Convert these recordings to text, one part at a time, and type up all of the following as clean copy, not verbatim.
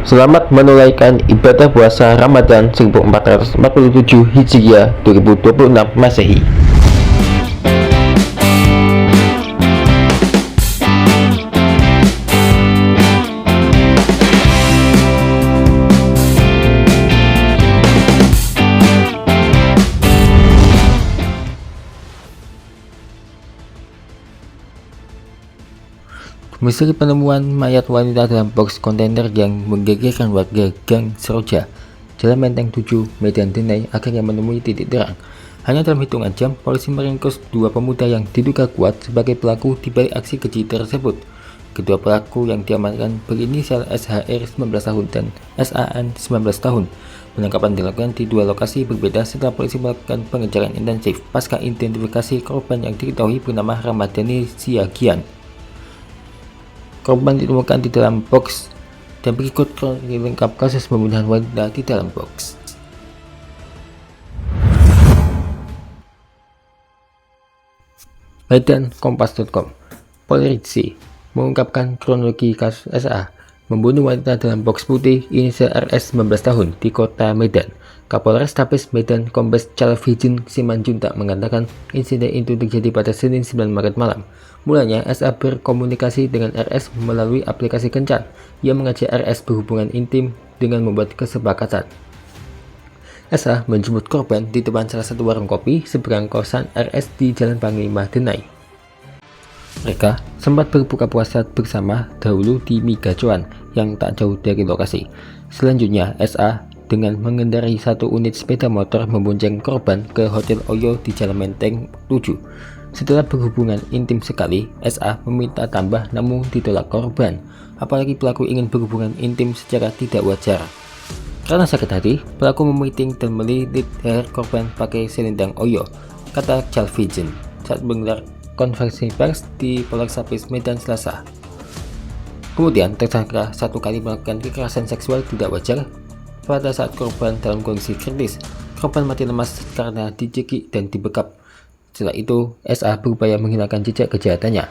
Selamat menunaikan ibadah puasa Ramadan 1447 Hijriah 2026 Masehi. Misteri penemuan mayat wanita dalam box kontainer yang menggegerkan warga Gang Seroja, Jalan Menteng 7, Medan Denai akhirnya menemui titik terang. Hanya dalam hitungan jam, polisi meringkus dua pemuda yang diduga kuat sebagai pelaku di balik aksi keji tersebut. Kedua pelaku yang diamankan berinisial SHR 19 tahun dan SAN 19 tahun. Penangkapan dilakukan di dua lokasi berbeda setelah polisi melakukan pengejaran intensif pasca identifikasi korban yang diketahui bernama Ramadhani Siagian. Korban ditemukan di dalam box dan berikut kronologi lengkap kasus pembunuhan wanita di dalam box. Medan Kompas.com. Polisi mengungkapkan kronologi kasus SA membunuh wanita dalam box putih inisial RS 19 tahun di kota Medan. Kapolres Tabes Medan Kombes Calvijun Simanjuntak mengatakan insiden itu terjadi pada Senin 9 Maret malam. Mulanya, SA berkomunikasi dengan RS melalui aplikasi Kencan. Ia mengajak RS berhubungan intim dengan membuat kesepakatan. SA menjemput korban di depan salah satu warung kopi seberang kosan RS di Jalan Panglima Denai. Mereka sempat berbuka puasa bersama dahulu di mie gacoan yang tak jauh dari lokasi. Selanjutnya, SA dengan mengendarai satu unit sepeda motor membonceng korban ke Hotel Oyo di Jalan Menteng 7. Setelah berhubungan intim sekali, SA meminta tambah namun ditolak korban. Apalagi pelaku ingin berhubungan intim secara tidak wajar. Karena sakit hati, pelaku memiting dan melilit leher korban pakai selendang Oyo, kata Calvijun saat menggelar konferensi pers di Polres Tabes Medan Selasa. Kemudian tersangka satu kali melakukan kekerasan seksual tidak wajar pada saat korban dalam kondisi kritis. Korban mati lemas karena dicekik dan dibekap. Setelah itu, SA berupaya menghilangkan jejak kejahatannya.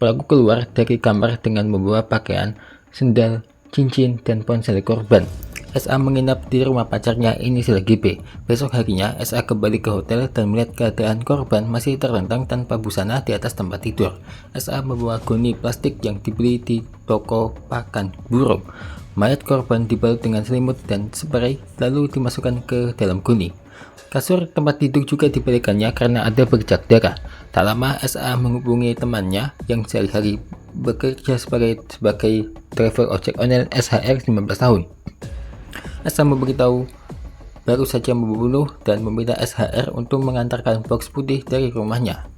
Pelaku keluar dari kamar dengan membawa pakaian, sendal, cincin, dan ponsel korban. SA menginap di rumah pacarnya inisial GB. Besok harinya, SA kembali ke hotel dan melihat keadaan korban masih terlentang tanpa busana di atas tempat tidur. SA membawa goni plastik yang dibeli di toko pakan burung. Mayat korban dibalut dengan selimut dan spray lalu dimasukkan ke dalam goni. Kasur tempat tidur juga dibalikannya karena ada bercak darah. Tak lama SA menghubungi temannya yang sehari-hari bekerja sebagai driver ojek online SHR 19 tahun. SA memberitahu baru saja membunuh dan meminta SHR untuk mengantarkan box putih dari rumahnya.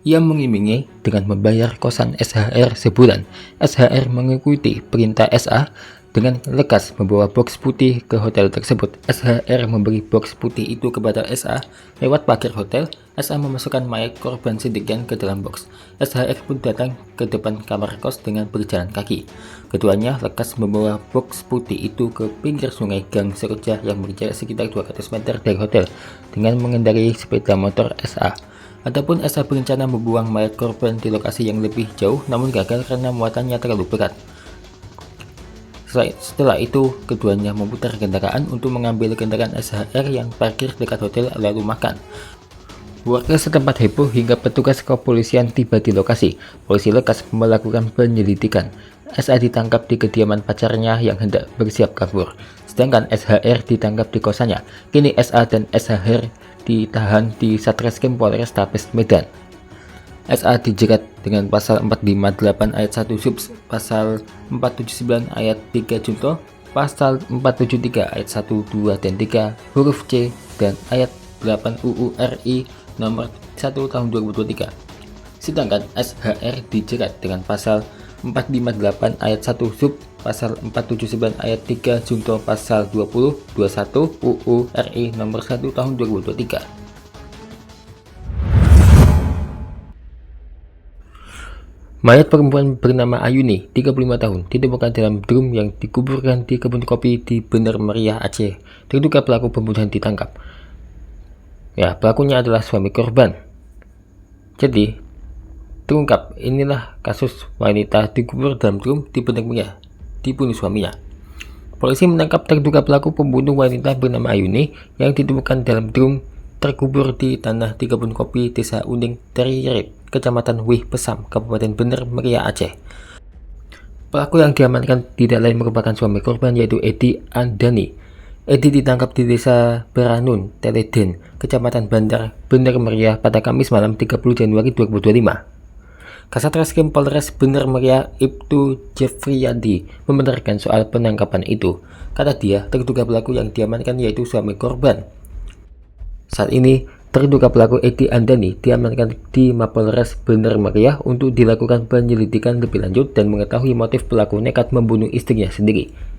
Ia mengimingi dengan membayar kosan SHR sebulan. SHR mengikuti perintah SA dengan lekas membawa box putih ke hotel tersebut. SHR memberi box putih itu kepada SA lewat pagar hotel. SA memasukkan mayat korban sendirian ke dalam box. SHR pun datang ke depan kamar kos dengan berjalan kaki. Keduanya lekas membawa box putih itu ke pinggir sungai Gang Seroja yang berjarak sekitar 200 meter dari hotel dengan mengendarai sepeda motor SA. Adapun SA berencana membuang mayat korban di lokasi yang lebih jauh namun gagal karena muatannya terlalu berat. Setelah itu, keduanya memutar kendaraan untuk mengambil kendaraan SHR yang parkir dekat hotel lalu makan. Warga setempat heboh hingga petugas kepolisian tiba di lokasi. Polisi lekas melakukan penyelidikan. SA ditangkap di kediaman pacarnya yang hendak bersiap kabur. Sedangkan SHR ditangkap di kosannya. Kini SA dan SHR ditahan di Satreskrim Polres Tabes Medan. SA dijerat dengan pasal 458 ayat 1 subs, pasal 479 ayat 3 junto, pasal 473 ayat 1, 2, dan 3 huruf C, dan ayat 8 UU RI nomor 1 tahun 2023. Sedangkan SHR dijerat dengan pasal 458 ayat 1 sub, pasal 479 ayat 3 junto, pasal 20, 21 UU RI nomor 1 tahun 2023. Mayat perempuan bernama Ayuni, 35 tahun, ditemukan dalam drum yang dikuburkan di kebun kopi di Bener Meriah, Aceh. Terduga pelaku pembunuhan ditangkap. Ya, pelakunya adalah suami korban. Jadi, terungkap inilah kasus wanita dikubur dalam drum di benaknya, dibunuh suaminya. Polisi menangkap terduga pelaku pembunuh wanita bernama Ayuni yang ditemukan dalam drum terkubur di tanah di kebun kopi Desa Uning Teririp, Kecamatan Wih Pesam, Kabupaten Bener Meriah, Aceh. Pelaku yang diamankan tidak lain merupakan suami korban, yaitu Edi Andani. Edi ditangkap di Desa Beranun, Teleden, Kecamatan Bandar, Bener Meriah pada Kamis malam 30 Januari 2025. Kasat Reskrim Polres Bener Meriah Ibtu Jeffriyadi membenarkan soal penangkapan itu. Kata dia, terduga pelaku yang diamankan yaitu suami korban. Saat ini, terduga pelaku Edi Andani diamankan di Mapolres Bener Meriah untuk dilakukan penyelidikan lebih lanjut dan mengetahui motif pelaku nekat membunuh istrinya sendiri.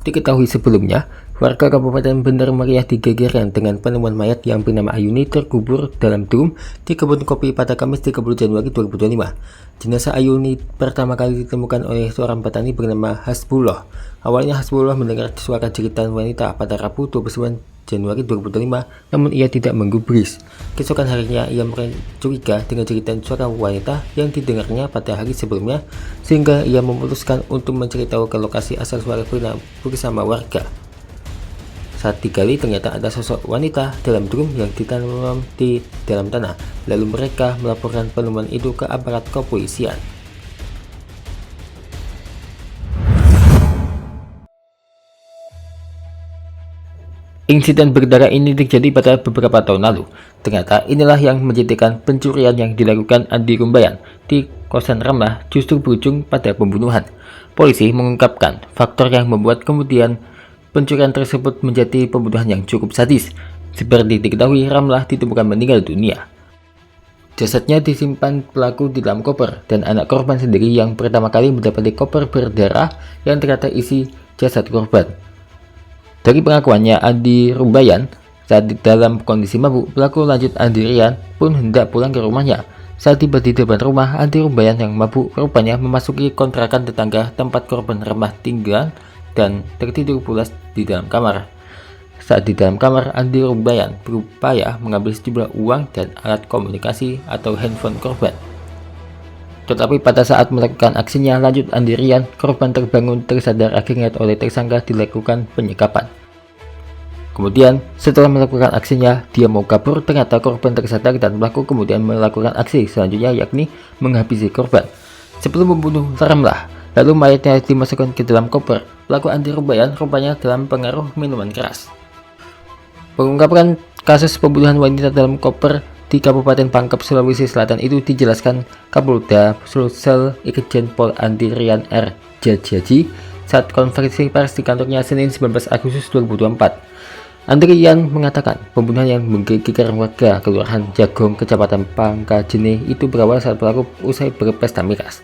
Diketahui sebelumnya, warga Kabupaten Bener Meriah digegerkan dengan penemuan mayat yang bernama Ayuni terkubur dalam drum di kebun kopi pada Kamis 30 Januari 2025. Jenazah Ayuni pertama kali ditemukan oleh seorang petani bernama Hasbullah. Awalnya Hasbullah mendengar suara jeritan wanita pada Rabu 29 Januari 2025, namun ia tidak menggubris. Keesokan harinya ia curiga dengan jeritan suara wanita yang didengarnya pada hari sebelumnya, sehingga ia memutuskan untuk mencari tahu ke lokasi asal suara bersama warga. Saat digali, ternyata ada sosok wanita dalam drum yang ditanam di dalam tanah. Lalu mereka melaporkan penemuan itu ke aparat kepolisian. Insiden berdarah ini terjadi pada beberapa tahun lalu. Ternyata inilah yang menjadikan pencurian yang dilakukan Andi Rumbayan di kosan Ramlah justru berujung pada pembunuhan. Polisi mengungkapkan faktor yang membuat kemudian pencurian tersebut menjadi pembunuhan yang cukup sadis. Seperti diketahui, Ramlah ditemukan meninggal dunia. Jasadnya disimpan pelaku di dalam koper, dan anak korban sendiri yang pertama kali mendapati koper berdarah yang ternyata isi jasad korban. Dari pengakuannya Andi Rumbayan, saat di dalam kondisi mabuk, pelaku lanjut Andirian pun hendak pulang ke rumahnya. Saat tiba di depan rumah, Andi Rumbayan yang mabuk rupanya memasuki kontrakan tetangga tempat korban Ramlah tinggal dan tertidur pulas di dalam kamar. Saat di dalam kamar, Andi Rumbayan berupaya mengambil sejumlah uang dan alat komunikasi atau handphone korban. Tetapi pada saat melakukan aksinya lanjut Andirian, korban terbangun tersadar, akhirnya oleh tersangka dilakukan penyekapan. Kemudian setelah melakukan aksinya, dia mau kabur, ternyata korban tersadar dan pelaku kemudian melakukan aksi selanjutnya, yakni menghabisi korban. Sebelum membunuh Ramlah, lalu mayatnya dimasukkan ke dalam koper. Pelaku Andi Rumbayan rupanya dalam pengaruh minuman keras. Pengungkapan kasus pembunuhan wanita dalam koper di Kabupaten Pangkep, Sulawesi Selatan itu dijelaskan Kapolda Sulsel Irjen Pol Andirian R. Jajaji saat konferensi pers di kantornya Senin 19 Agustus 2024. Andirian mengatakan pembunuhan yang menggegerkan warga Kelurahan Jagong, Kecamatan Pangkajene itu berawal saat pelaku usai berpesta miras.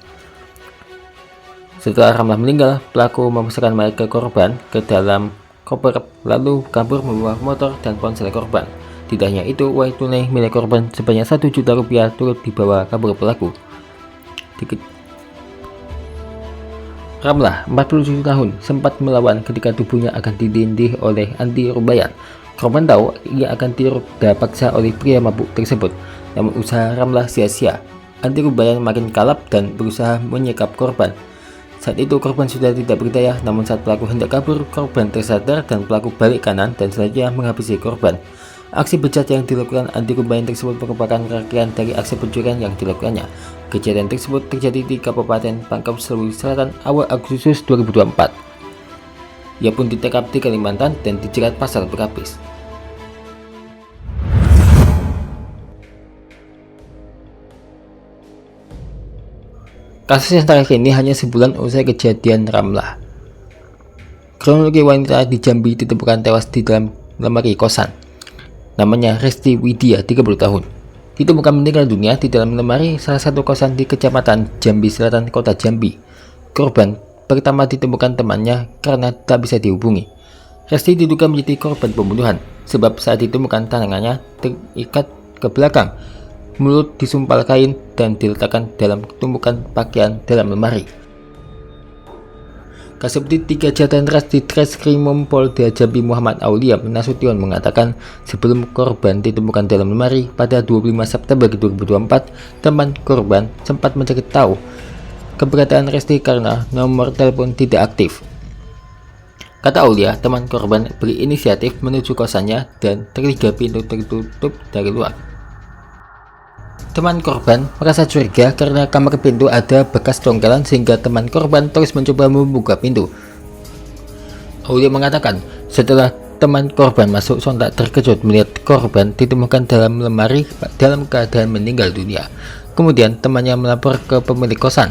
Setelah Ramlah meninggal, pelaku memasukkan mayat ke korban ke dalam koper lalu kabur membawa motor dan ponsel korban. Tidak hanya itu, uang tunai milik korban sebanyak 1 juta rupiah turut dibawa kabur pelaku. Ramlah, 47 tahun, sempat melawan ketika tubuhnya akan ditindih oleh Andi Rumbayan. Korban tahu ia akan dirudda paksa oleh pria mabuk tersebut, namun usaha Ramlah sia-sia. Andi Rumbayan makin kalap dan berusaha menyekap korban. Saat itu korban sudah tidak berdaya, namun saat pelaku hendak kabur, korban tersadar dan pelaku balik kanan dan selanjutnya menghabisi korban. Aksi bejat yang dilakukan Andi Rumbayan tersebut merupakan rangkaian dari aksi pencurian yang dilakukannya. Kejadian tersebut terjadi di Kabupaten Pangkep, Sulawesi Selatan awal Agustus 2024. Ia pun ditangkap di Kalimantan dan dijerat pasal berlapis. Kasus yang terakhir ini hanya sebulan usai kejadian Ramlah. Kronologi wanita di Jambi ditemukan tewas di dalam lemari kosan. Namanya Resti Widya, 30 tahun. Ditemukan meninggal dunia di dalam lemari salah satu kosan di Kecamatan Jambi Selatan, Kota Jambi. Korban pertama ditemukan temannya karena tak bisa dihubungi. Resti diduga menjadi korban pembunuhan, sebab saat ditemukan tangannya terikat ke belakang, mulut disumpal kain dan diletakkan dalam tumpukan pakaian dalam lemari. Kasubdit 3 Jatan Ras di Treskrimum Polda Jambi Muhammad Aulia Nasution mengatakan sebelum korban ditemukan dalam lemari pada 25 September 2024, teman korban sempat mencari tahu keberadaan Resti karena nomor telepon tidak aktif. Kata Aulia, teman korban berinisiatif menuju kosannya dan terlihat pintu tertutup dari luar. Teman korban merasa curiga karena kamar pintu ada bekas dongkelan sehingga teman korban terus mencoba membuka pintu. Aulia mengatakan setelah teman korban masuk sontak terkejut melihat korban ditemukan dalam lemari dalam keadaan meninggal dunia. Kemudian temannya melapor ke pemilik kosan.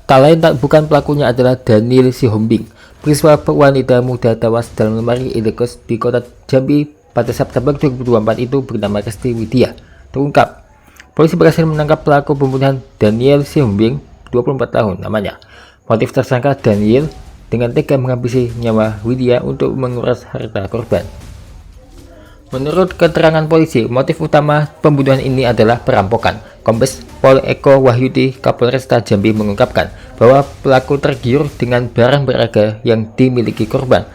Tak lain bukan pelakunya adalah Daniel Sihombing. Peristiwa wanita muda tewas dalam lemari indekos di kota Jambi pada September 2024 itu bernama Resti Widya terungkap. Polisi berhasil menangkap pelaku pembunuhan Daniel Sihombing, 24 tahun namanya. Motif tersangka Daniel dengan tega menghabisi nyawa Widya untuk menguras harta korban. Menurut keterangan polisi, motif utama pembunuhan ini adalah perampokan. Kombes Pol Eko Wahyudi Kapolresta Jambi mengungkapkan bahwa pelaku tergiur dengan barang berharga yang dimiliki korban.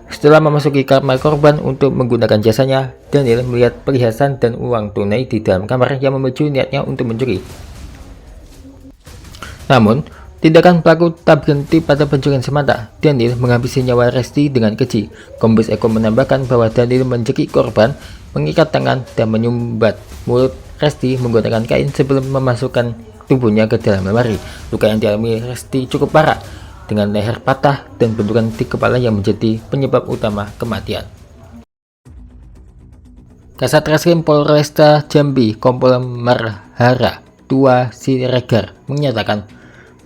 Setelah memasuki kamar korban untuk menggunakan jasanya, Daniel melihat perhiasan dan uang tunai di dalam kamar yang memicu niatnya untuk mencuri. Namun, tindakan pelaku tak berhenti pada pencurian semata. Daniel menghabisi nyawa Resti dengan keji. Kombes Eko menambahkan bahwa Daniel mencekik korban, mengikat tangan, dan menyumbat mulut Resti menggunakan kain sebelum memasukkan tubuhnya ke dalam lemari. Luka yang dialami Resti cukup parah, dengan leher patah dan benturan di kepala yang menjadi penyebab utama kematian. Kasat Reskrim Polresta Jambi Kompol Marhara Tua Siregar menyatakan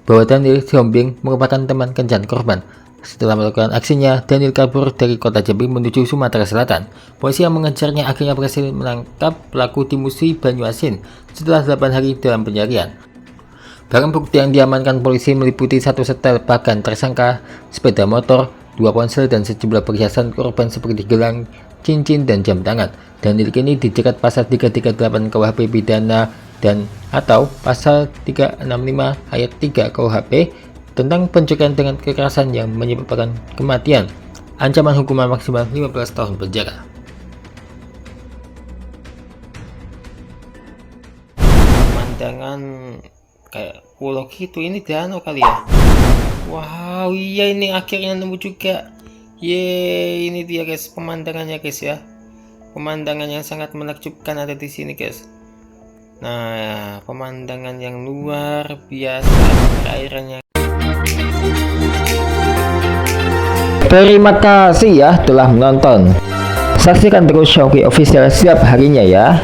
bahwa Daniel Sihombing merupakan teman kencan korban. Setelah melakukan aksinya, Daniel kabur dari kota Jambi menuju Sumatera Selatan. Polisi yang mengejarnya akhirnya berhasil menangkap pelaku di Musi Banyuasin setelah 8 hari dalam pencarian. Barang bukti yang diamankan polisi meliputi 1 setel pakaian tersangka, sepeda motor, 2 ponsel dan sejumlah perhiasan korban seperti gelang, cincin, dan jam tangan. Daniel kini dijerat pasal 338 KUHP pidana dan atau pasal 365 ayat 3 KUHP tentang pencurian dengan kekerasan yang menyebabkan kematian. Ancaman hukuman maksimal 15 tahun penjara. Pemandangan kayak pulau gitu, ini danau kali ya. Wow, iya ini akhirnya nemu juga. Yeay, ini dia guys pemandangannya guys ya. Pemandangan yang sangat menakjubkan ada di sini guys. Nah, pemandangan yang luar biasa, airnya. Terima kasih ya telah menonton. Saksikan terus Showki Official setiap harinya ya.